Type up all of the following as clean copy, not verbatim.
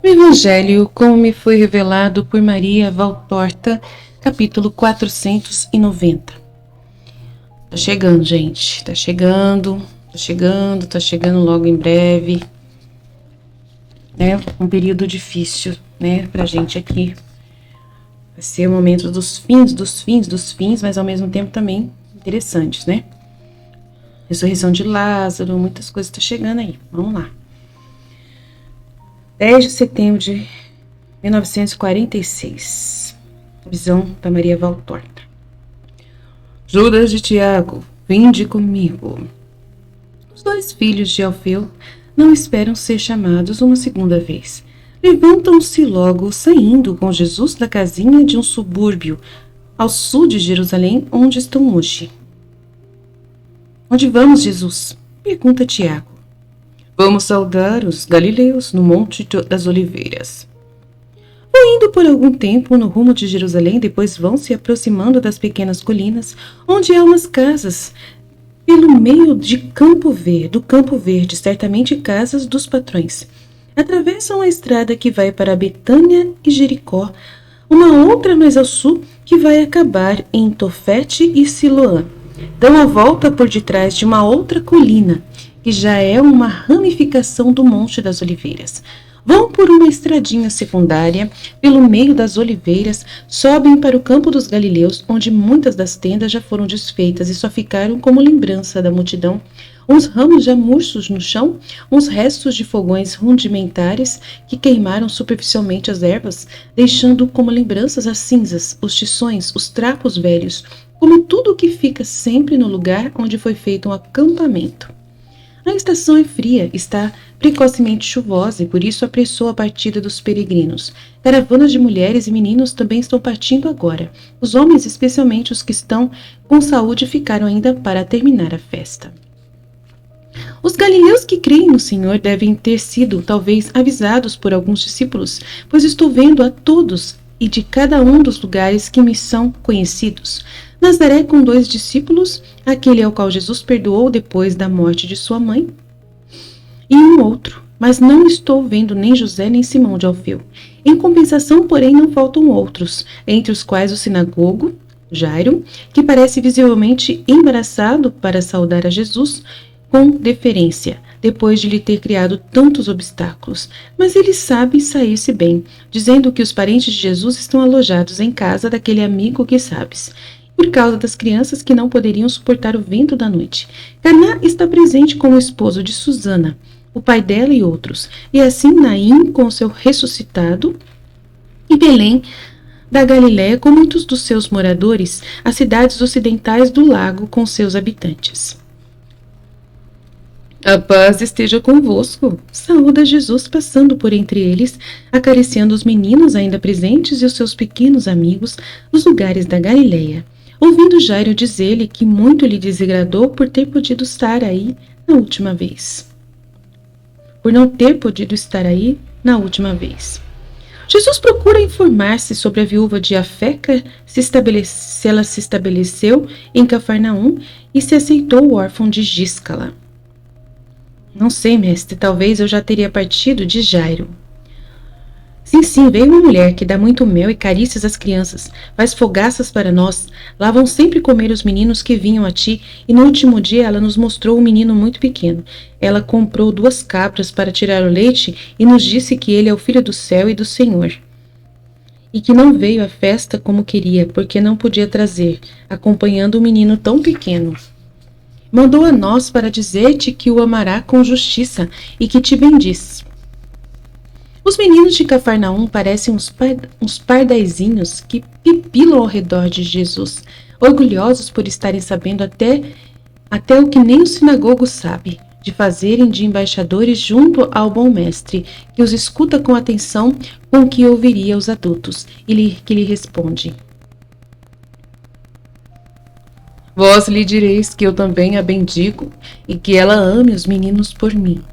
O Evangelho, como me foi revelado por Maria Valtorta, capítulo 490. Tá chegando, gente. Tá chegando logo em breve. Um período difícil, pra gente aqui. Vai ser o momento dos fins, mas ao mesmo tempo também interessantes, Ressurreição de Lázaro, muitas coisas estão chegando aí. Vamos lá. 10 de setembro de 1946. Visão da Maria Valtorta. Judas de Tiago, vinde comigo. Os dois filhos de Alfeu não esperam ser chamados uma segunda vez. Levantam-se logo, saindo com Jesus da casinha de um subúrbio, ao sul de Jerusalém, onde estão hoje. Onde vamos, Jesus? Pergunta Tiago. Vamos saudar os galileus no Monte das Oliveiras. Vão indo por algum tempo no rumo de Jerusalém, depois vão se aproximando das pequenas colinas, onde há umas casas pelo meio do Campo Verde, certamente casas dos patrões. Atravessam a estrada que vai para Betânia e Jericó, uma outra mais ao sul que vai acabar em Tofete e Siloã. Dão a volta por detrás de uma outra colina, que já é uma ramificação do Monte das Oliveiras. Vão por uma estradinha secundária, pelo meio das oliveiras, sobem para o campo dos Galileus, onde muitas das tendas já foram desfeitas e só ficaram como lembrança da multidão, uns ramos já murchos no chão, uns restos de fogões rudimentares que queimaram superficialmente as ervas, deixando como lembranças as cinzas, os tições, os trapos velhos, como tudo o que fica sempre no lugar onde foi feito um acampamento. A estação é fria, está precocemente chuvosa e por isso apressou a partida dos peregrinos. Caravanas de mulheres e meninos também estão partindo agora. Os homens, especialmente os que estão com saúde, ficaram ainda para terminar a festa. Os galileus que creem no Senhor devem ter sido, talvez, avisados por alguns discípulos, pois estou vendo a todos e de cada um dos lugares que me são conhecidos. Nazaré com 2 discípulos, aquele ao qual Jesus perdoou depois da morte de sua mãe, e um outro, mas não estou vendo nem José nem Simão de Alfeu. Em compensação, porém, não faltam outros, entre os quais o sinagogo, Jairo, que parece visivelmente embaraçado para saudar a Jesus com deferência, depois de lhe ter criado tantos obstáculos. Mas ele sabe sair-se bem, dizendo que os parentes de Jesus estão alojados em casa daquele amigo que sabes, por causa das crianças que não poderiam suportar o vento da noite. Caná está presente com o esposo de Susana, o pai dela e outros, e assim Naim com seu ressuscitado, e Belém da Galiléia com muitos dos seus moradores, as cidades ocidentais do lago com seus habitantes. A paz esteja convosco, saúda Jesus passando por entre eles, acariciando os meninos ainda presentes e os seus pequenos amigos dos lugares da Galiléia. Ouvindo Jairo dizer-lhe que muito lhe desagradou por ter podido estar aí na última vez. Por não ter podido estar aí na última vez. Jesus procura informar-se sobre a viúva de Afeca, se ela se estabeleceu em Cafarnaum e se aceitou o órfão de Giscala. Não sei, mestre, talvez eu já teria partido de Jairo. Sim, veio uma mulher que dá muito mel e carícias às crianças, faz fogaças para nós, lá vão sempre comer os meninos que vinham a ti, e no último dia ela nos mostrou um menino muito pequeno. Ela comprou 2 cabras para tirar o leite e nos disse que ele é o filho do céu e do Senhor. E que não veio à festa como queria, porque não podia trazer, acompanhando um menino tão pequeno. Mandou a nós para dizer-te que o amará com justiça e que te bendiz. Os meninos de Cafarnaum parecem uns pardaizinhos que pipilam ao redor de Jesus, orgulhosos por estarem sabendo até o que nem o sinagogo sabe, de fazerem de embaixadores junto ao bom mestre, que os escuta com atenção com que ouviria os adultos, e que lhe responde: Vós lhe direis que eu também a bendigo, e que ela ame os meninos por mim.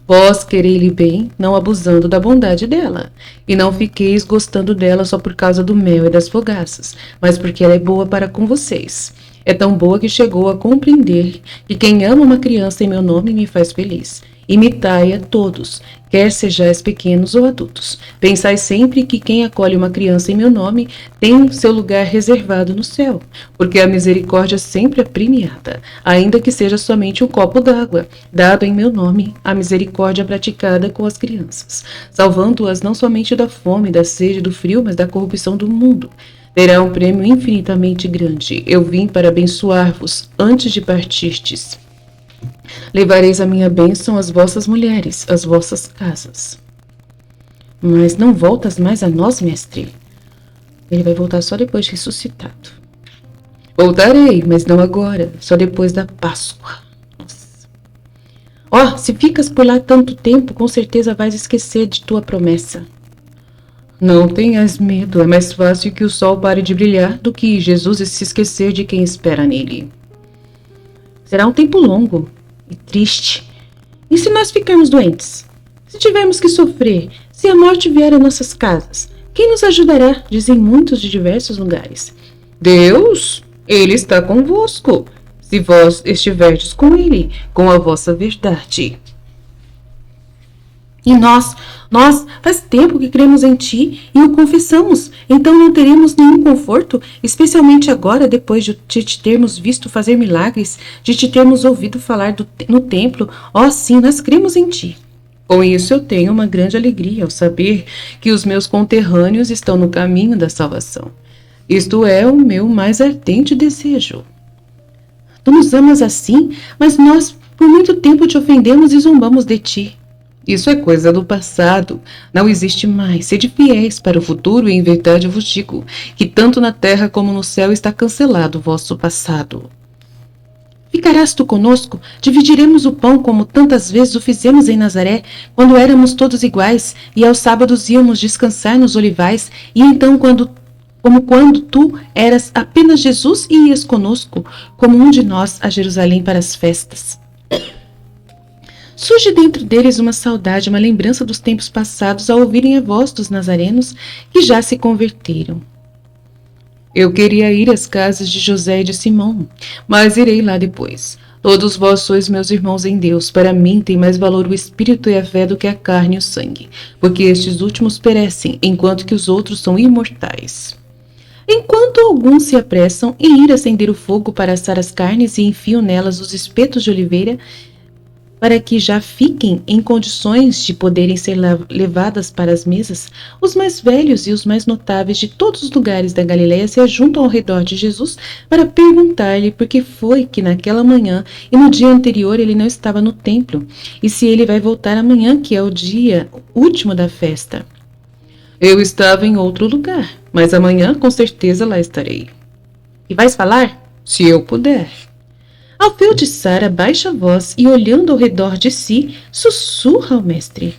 Vós querei-lhe bem, não abusando da bondade dela, e não fiqueis gostando dela só por causa do mel e das fogaças, mas porque ela é boa para com vocês. É tão boa que chegou a compreender que quem ama uma criança em meu nome me faz feliz. Imitai a todos, quer sejais pequenos ou adultos. Pensai sempre que quem acolhe uma criança em meu nome tem seu lugar reservado no céu, porque a misericórdia sempre é premiada, ainda que seja somente um copo d'água, dado em meu nome, a misericórdia praticada com as crianças, salvando-as não somente da fome, da sede, do frio, mas da corrupção do mundo. Terá um prêmio infinitamente grande. Eu vim para abençoar-vos antes de partirdes. Levareis a minha bênção às vossas mulheres, às vossas casas. Mas não voltas mais a nós, mestre? Ele vai voltar só depois de ressuscitado. Voltarei, mas não agora, só depois da Páscoa. Nossa. Se ficas por lá tanto tempo, com certeza vais esquecer de tua promessa. Não tenhas medo, é mais fácil que o sol pare de brilhar do que Jesus se esquecer de quem espera nele. Será um tempo longo e triste. E se nós ficarmos doentes? Se tivermos que sofrer? Se a morte vier a nossas casas? Quem nos ajudará? Dizem muitos de diversos lugares. Deus, Ele está convosco, se vós estiverdes com Ele, com a vossa verdade. E nós faz tempo que cremos em Ti e o confessamos, então não teremos nenhum conforto, especialmente agora, depois de te termos visto fazer milagres, de te termos ouvido falar no templo. Sim, nós cremos em Ti. Com isso eu tenho uma grande alegria ao saber que os meus conterrâneos estão no caminho da salvação. Isto é o meu mais ardente desejo. Tu nos amas assim, mas nós por muito tempo te ofendemos e zombamos de Ti. Isso é coisa do passado, não existe mais. Sede fiéis para o futuro e em verdade eu vos digo que tanto na terra como no céu está cancelado o vosso passado. Ficarás tu conosco? Dividiremos o pão como tantas vezes o fizemos em Nazaré, quando éramos todos iguais e aos sábados íamos descansar nos olivais, e então como quando tu eras apenas Jesus e ias conosco, como um de nós a Jerusalém para as festas. Surge dentro deles uma saudade, uma lembrança dos tempos passados ao ouvirem a voz dos nazarenos que já se converteram. Eu queria ir às casas de José e de Simão, mas irei lá depois. Todos vós sois meus irmãos em Deus. Para mim tem mais valor o espírito e a fé do que a carne e o sangue, porque estes últimos perecem, enquanto que os outros são imortais. Enquanto alguns se apressam em ir acender o fogo para assar as carnes e enfiam nelas os espetos de oliveira, para que já fiquem em condições de poderem ser levadas para as mesas, os mais velhos e os mais notáveis de todos os lugares da Galileia se ajuntam ao redor de Jesus para perguntar-lhe por que foi que naquela manhã e no dia anterior ele não estava no templo, e se ele vai voltar amanhã, que é o dia último da festa. Eu estava em outro lugar, mas amanhã com certeza lá estarei. E vais falar? Se eu puder. Alfeu de Sara baixa a voz e, olhando ao redor de si, sussurra ao mestre.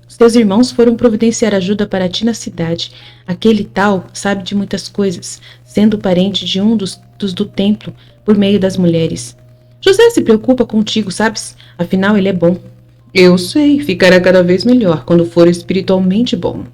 Os teus irmãos foram providenciar ajuda para ti na cidade. Aquele tal sabe de muitas coisas, sendo parente de um dos do templo, por meio das mulheres. José se preocupa contigo, sabes? Afinal, ele é bom. Eu sei, ficará cada vez melhor quando for espiritualmente bom.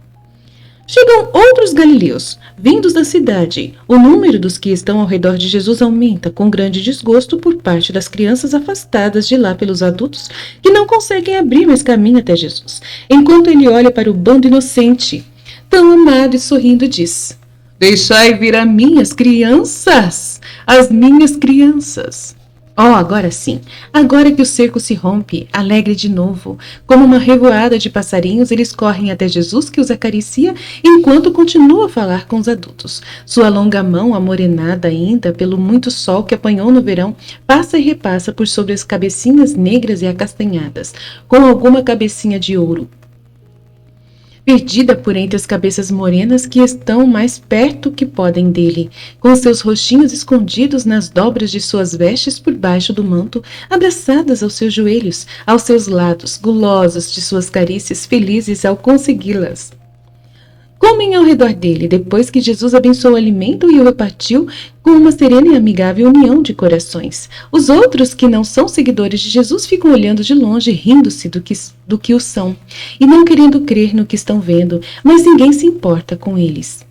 Chegam outros galileus, vindos da cidade. O número dos que estão ao redor de Jesus aumenta, com grande desgosto por parte das crianças afastadas de lá pelos adultos, que não conseguem abrir mais caminho até Jesus, enquanto ele olha para o bando inocente, tão amado e sorrindo diz: Deixai vir a minhas crianças, as minhas crianças. Agora sim, agora que o cerco se rompe, alegre de novo, como uma revoada de passarinhos, eles correm até Jesus, que os acaricia, enquanto continua a falar com os adultos. Sua longa mão, amorenada ainda pelo muito sol que apanhou no verão, passa e repassa por sobre as cabecinhas negras e acastanhadas, com alguma cabecinha de ouro, perdida por entre as cabeças morenas que estão mais perto que podem dele, com seus rostinhos escondidos nas dobras de suas vestes por baixo do manto, abraçadas aos seus joelhos, aos seus lados, gulosas de suas carícias, felizes ao consegui-las. Comem ao redor dele, depois que Jesus abençoou o alimento e o repartiu com uma serena e amigável união de corações. Os outros, que não são seguidores de Jesus, ficam olhando de longe, rindo-se do que o são, e não querendo crer no que estão vendo, mas ninguém se importa com eles.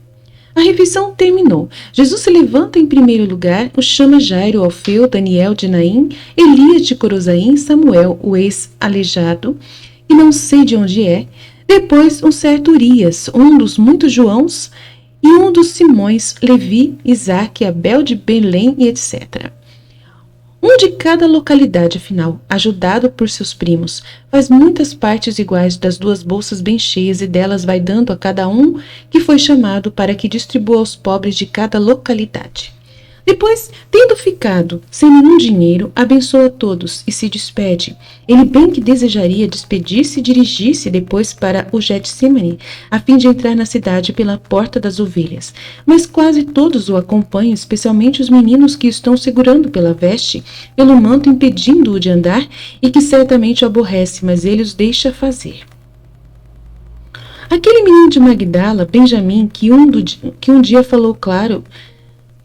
A refeição terminou. Jesus se levanta em primeiro lugar, o chama Jairo, Alfeu, Daniel de Naim, Elias de Corozaim, Samuel, o ex-aleijado, e não sei de onde é, depois um certo Urias, um dos muitos Joãos, e um dos Simões, Levi, Isaque, Abel de Belém e etc. Um de cada localidade, afinal, ajudado por seus primos, faz muitas partes iguais das duas bolsas bem cheias e delas vai dando a cada um que foi chamado para que distribua aos pobres de cada localidade. Depois, tendo ficado sem nenhum dinheiro, abençoa todos e se despede. Ele bem que desejaria despedir-se e dirigir-se depois para o Getsemane, a fim de entrar na cidade pela porta das ovelhas. Mas quase todos o acompanham, especialmente os meninos que estão segurando pela veste, pelo manto, impedindo-o de andar, e que certamente o aborrece, mas ele os deixa fazer. Aquele menino de Magdala, Benjamim, que um dia falou claro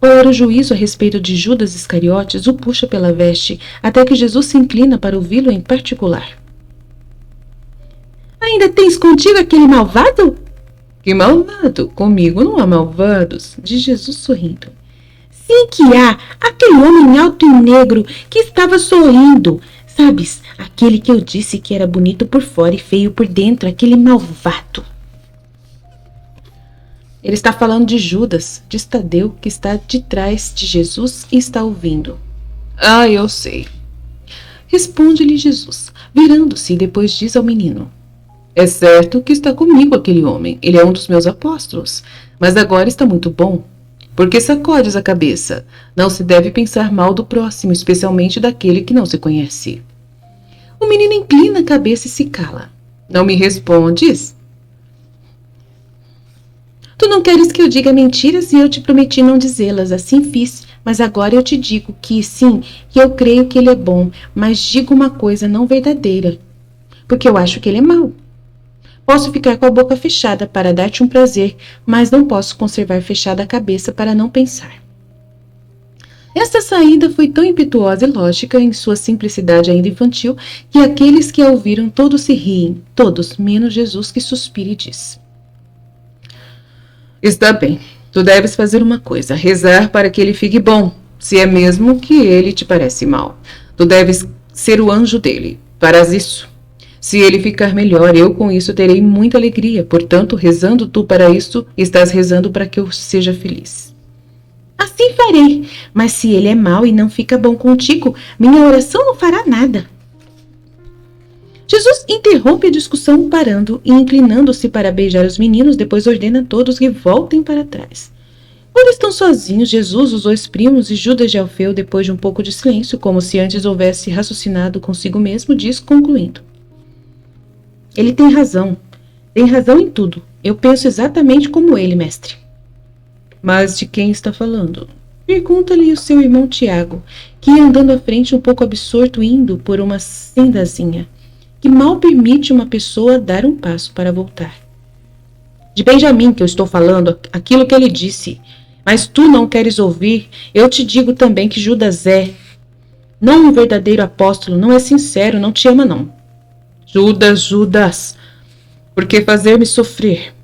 qual era o juízo a respeito de Judas Iscariotes, o puxa pela veste, até que Jesus se inclina para ouvi-lo em particular. Ainda tens contigo aquele malvado? Que malvado? Comigo não há malvados, diz Jesus sorrindo. Sim que há, aquele homem alto e negro que estava sorrindo. Sabes, aquele que eu disse que era bonito por fora e feio por dentro, aquele malvado. Ele está falando de Judas, de Tadeu, que está de trás de Jesus e está ouvindo. Ah, eu sei. Responde-lhe Jesus, virando-se e depois diz ao menino. É certo que está comigo aquele homem, ele é um dos meus apóstolos, mas agora está muito bom. Por que sacodes a cabeça? Não se deve pensar mal do próximo, especialmente daquele que não se conhece. O menino inclina a cabeça e se cala. Não me respondes? Tu não queres que eu diga mentiras e eu te prometi não dizê-las, assim fiz, mas agora eu te digo que sim, que eu creio que ele é bom, mas digo uma coisa não verdadeira, porque eu acho que ele é mau. Posso ficar com a boca fechada para dar-te um prazer, mas não posso conservar fechada a cabeça para não pensar. Esta saída foi tão impetuosa e lógica, em sua simplicidade ainda infantil, que aqueles que a ouviram todos se riem, todos, menos Jesus, que suspira e diz. Está bem, tu deves fazer uma coisa, rezar para que ele fique bom, se é mesmo que ele te parece mal. Tu deves ser o anjo dele, farás isso. Se ele ficar melhor, eu com isso terei muita alegria, portanto, rezando tu para isso, estás rezando para que eu seja feliz. Assim farei, mas se ele é mau e não fica bom contigo, minha oração não fará nada. Jesus interrompe a discussão parando e inclinando-se para beijar os meninos, depois ordena a todos que voltem para trás. Quando estão sozinhos, Jesus, os dois primos e Judas de Alfeu, depois de um pouco de silêncio, como se antes houvesse raciocinado consigo mesmo, diz, concluindo. Ele tem razão em tudo. Eu penso exatamente como ele, mestre. Mas de quem está falando? Pergunta-lhe o seu irmão Tiago, que ia andando à frente um pouco absorto, indo por uma sendazinha que mal permite uma pessoa dar um passo para voltar. De Benjamim que eu estou falando, aquilo que ele disse. Mas tu não queres ouvir, eu te digo também que Judas é, não um verdadeiro apóstolo, não é sincero, não te ama não. Judas, por que fazer-me sofrer?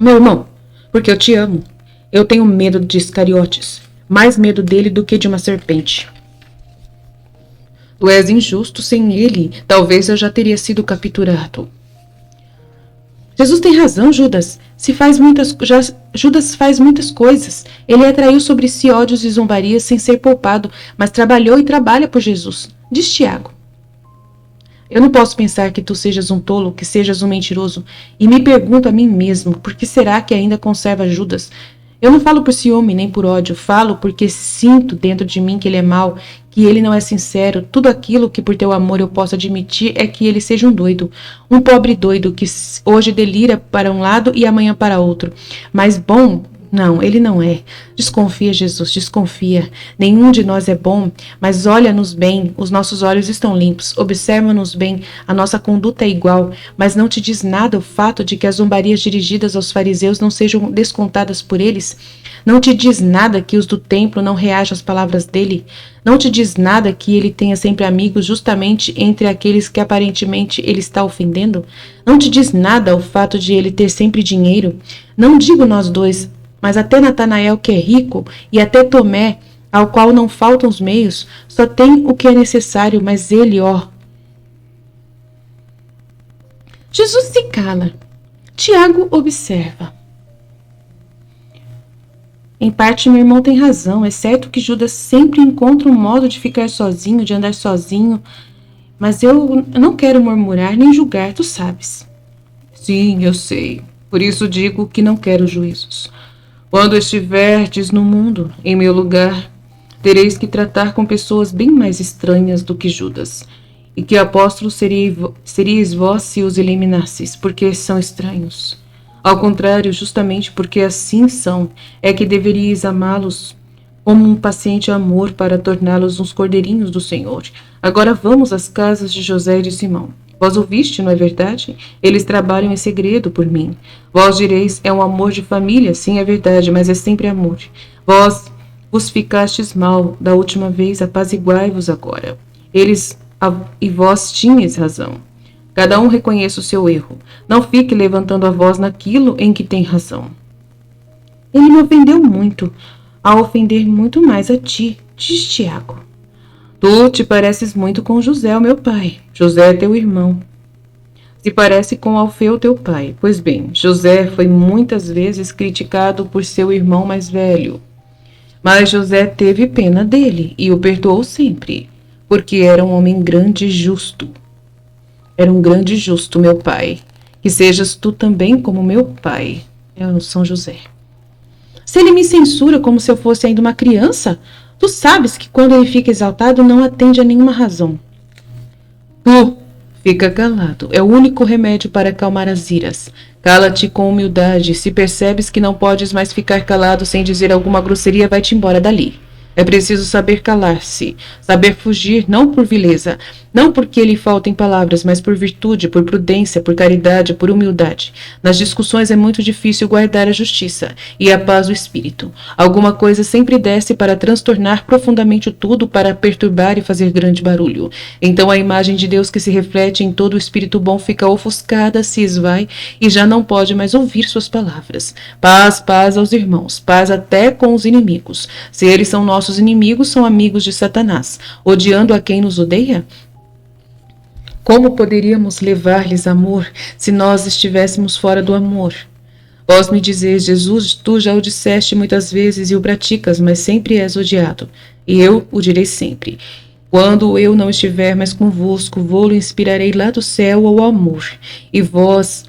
Meu irmão, porque eu te amo. Eu tenho medo de Iscariotes, mais medo dele do que de uma serpente. Tu és injusto, sem ele, talvez eu já teria sido capturado. Jesus tem razão, Judas. Judas faz muitas coisas. Ele atraiu sobre si ódios e zombarias sem ser poupado, mas trabalhou e trabalha por Jesus. Diz Tiago. Eu não posso pensar que tu sejas um tolo, que sejas um mentiroso, e me pergunto a mim mesmo, por que será que ainda conserva Judas? Eu não falo por ciúme nem por ódio, falo porque sinto dentro de mim que ele é mau, que ele não é sincero. Tudo aquilo que por teu amor eu posso admitir é que ele seja um doido, um pobre doido que hoje delira para um lado e amanhã para outro. Mas bom, Não, ele não é. Desconfia, Jesus, desconfia. Nenhum de nós é bom, mas olha-nos bem, os nossos olhos estão limpos. Observa-nos bem, a nossa conduta é igual, mas não te diz nada o fato de que as zombarias dirigidas aos fariseus não sejam descontadas por eles? Não te diz nada que os do templo não reajam às palavras dele? Não te diz nada que ele tenha sempre amigos justamente entre aqueles que aparentemente ele está ofendendo? Não te diz nada o fato de ele ter sempre dinheiro? Não digo nós dois, mas até Natanael, que é rico, e até Tomé, ao qual não faltam os meios, só tem o que é necessário, mas ele, ó. Jesus se cala. Tiago observa. Em parte, meu irmão tem razão. É certo que Judas sempre encontra um modo de ficar sozinho, de andar sozinho, mas eu não quero murmurar nem julgar, tu sabes. Sim, eu sei. Por isso digo que não quero juízos. Quando estiverdes no mundo, em meu lugar, tereis que tratar com pessoas bem mais estranhas do que Judas. E que apóstolos seríeis vós se os eliminasseis, porque são estranhos. Ao contrário, justamente porque assim são, é que deveríeis amá-los como um paciente amor para torná-los uns cordeirinhos do Senhor. Agora vamos às casas de José e de Simão. Vós ouviste, não é verdade? Eles trabalham em segredo por mim. Vós direis, é um amor de família. Sim, é verdade, mas é sempre amor. Vós vos ficastes mal da última vez, apaziguai-vos agora. E vós tinhais razão. Cada um reconheça o seu erro. Não fique levantando a voz naquilo em que tem razão. Ele me ofendeu muito, a ofender muito mais a ti, diz Tiago. Tu te pareces muito com José, o meu pai. José é teu irmão. Se parece com Alfeu, teu pai. Pois bem, José foi muitas vezes criticado por seu irmão mais velho. Mas José teve pena dele e o perdoou sempre, porque era um homem grande e justo. Era um grande justo, meu pai. Que sejas tu também como meu pai. É São José. Se ele me censura como se eu fosse ainda uma criança, tu sabes que quando ele fica exaltado não atende a nenhuma razão. Tu fica calado. É o único remédio para acalmar as iras. Cala-te com humildade. Se percebes que não podes mais ficar calado sem dizer alguma grosseria, vai-te embora dali. É preciso saber calar-se, saber fugir, não por vileza, não porque lhe faltem palavras, mas por virtude, por prudência, por caridade, por humildade. Nas discussões é muito difícil guardar a justiça e a paz do espírito. Alguma coisa sempre desce para transtornar profundamente tudo, para perturbar e fazer grande barulho. Então a imagem de Deus que se reflete em todo o espírito bom fica ofuscada, se esvai e já não pode mais ouvir suas palavras. Paz, paz aos irmãos, paz até com os inimigos. Se eles são nossos inimigos, são amigos de Satanás, odiando a quem nos odeia? Como poderíamos levar-lhes amor se nós estivéssemos fora do amor? Vós me dizeis, Jesus, tu já o disseste muitas vezes e o praticas, mas sempre és odiado. E eu o direi sempre. Quando eu não estiver mais convosco, vou-lo inspirarei lá do céu o amor. E vos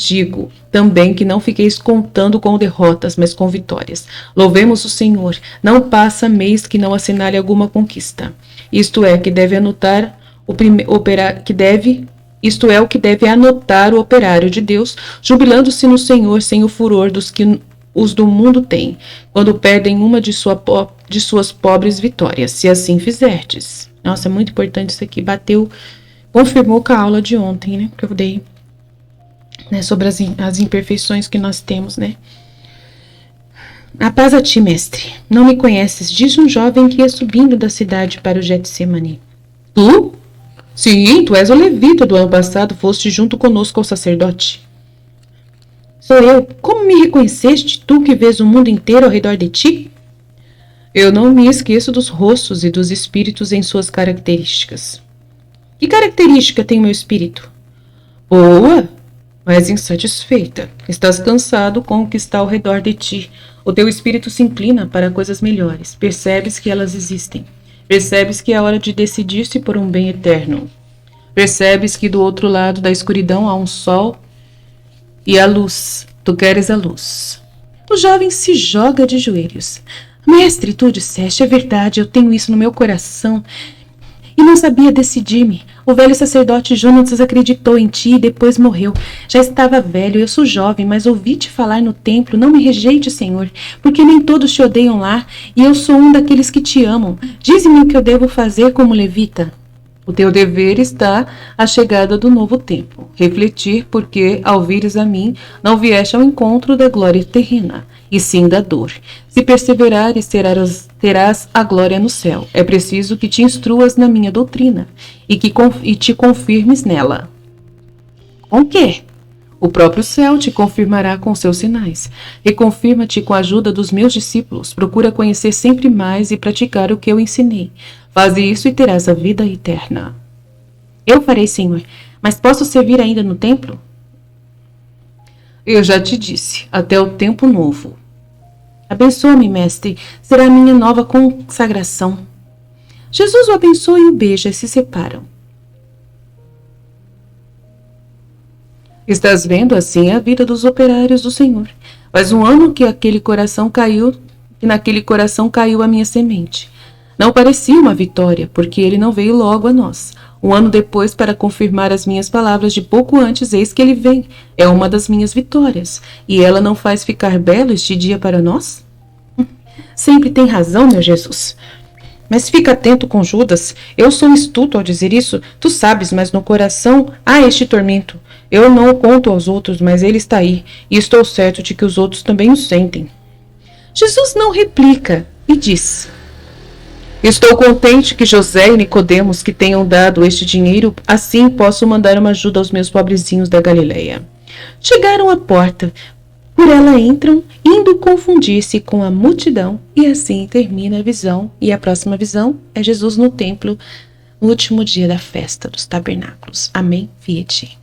digo também que não fiqueis contando com derrotas, mas com vitórias. Louvemos o Senhor. Não passa mês que não assinale alguma conquista. Isto é o que deve anotar o operário de Deus, jubilando-se no Senhor sem o furor dos que os do mundo têm, quando perdem uma de suas pobres vitórias, se assim fizerdes. Nossa, é muito importante isso aqui. Confirmou com a aula de ontem, né? Que eu dei, né, sobre as imperfeições que nós temos, né? A paz a ti, mestre. Não me conheces, diz um jovem que ia subindo da cidade para o Getsemane. Tu? Sim, tu és o levita do ano passado, foste junto conosco ao sacerdote. Sou eu. Como me reconheceste, tu que vês o mundo inteiro ao redor de ti? Eu não me esqueço dos rostos e dos espíritos em suas características. Que característica tem o meu espírito? Boa, mas insatisfeita. Estás cansado com o que está ao redor de ti. O teu espírito se inclina para coisas melhores. Percebes que elas existem. Percebes que é hora de decidir-se por um bem eterno. Percebes que do outro lado da escuridão há um sol e a luz. Tu queres a luz. O jovem se joga de joelhos. Mestre, tu disseste, é verdade, eu tenho isso no meu coração e não sabia decidir-me. O velho sacerdote Jonatas acreditou em ti e depois morreu. Já estava velho, eu sou jovem, mas ouvi-te falar no templo. Não me rejeite, Senhor, porque nem todos te odeiam lá, e eu sou um daqueles que te amam. Dize-me o que eu devo fazer como levita. O teu dever está à chegada do novo tempo. Refletir, porque, ao vires a mim, não vieste ao encontro da glória terrena, e sim da dor. Se perseverares, terás a glória no céu. É preciso que te instruas na minha doutrina, e te confirmes nela. Com quê? O próprio céu te confirmará com seus sinais. Reconfirma-te com a ajuda dos meus discípulos. Procura conhecer sempre mais e praticar o que eu ensinei. Faze isso e terás a vida eterna. Eu farei, Senhor, mas posso servir ainda no templo? Eu já te disse, até o tempo novo. Abençoa-me, mestre, será a minha nova consagração. Jesus o abençoa e o beija e se separam. Estás vendo, assim é a vida dos operários do Senhor. Faz um ano que naquele coração caiu a minha semente. Não parecia uma vitória, porque ele não veio logo a nós. Um ano depois, para confirmar as minhas palavras de pouco antes, eis que ele vem. É uma das minhas vitórias. E ela não faz ficar belo este dia para nós? Sempre tem razão, meu Jesus. Mas fica atento com Judas. Eu sou astuto ao dizer isso. Tu sabes, mas no coração há este tormento. Eu não o conto aos outros, mas ele está aí. E estou certo de que os outros também o sentem. Jesus não replica e diz: estou contente que José e Nicodemos que tenham dado este dinheiro, assim posso mandar uma ajuda aos meus pobrezinhos da Galileia. Chegaram à porta, por ela entram, indo confundir-se com a multidão, e assim termina a visão. E a próxima visão é Jesus no templo, no último dia da festa dos tabernáculos. Amém, Fiat.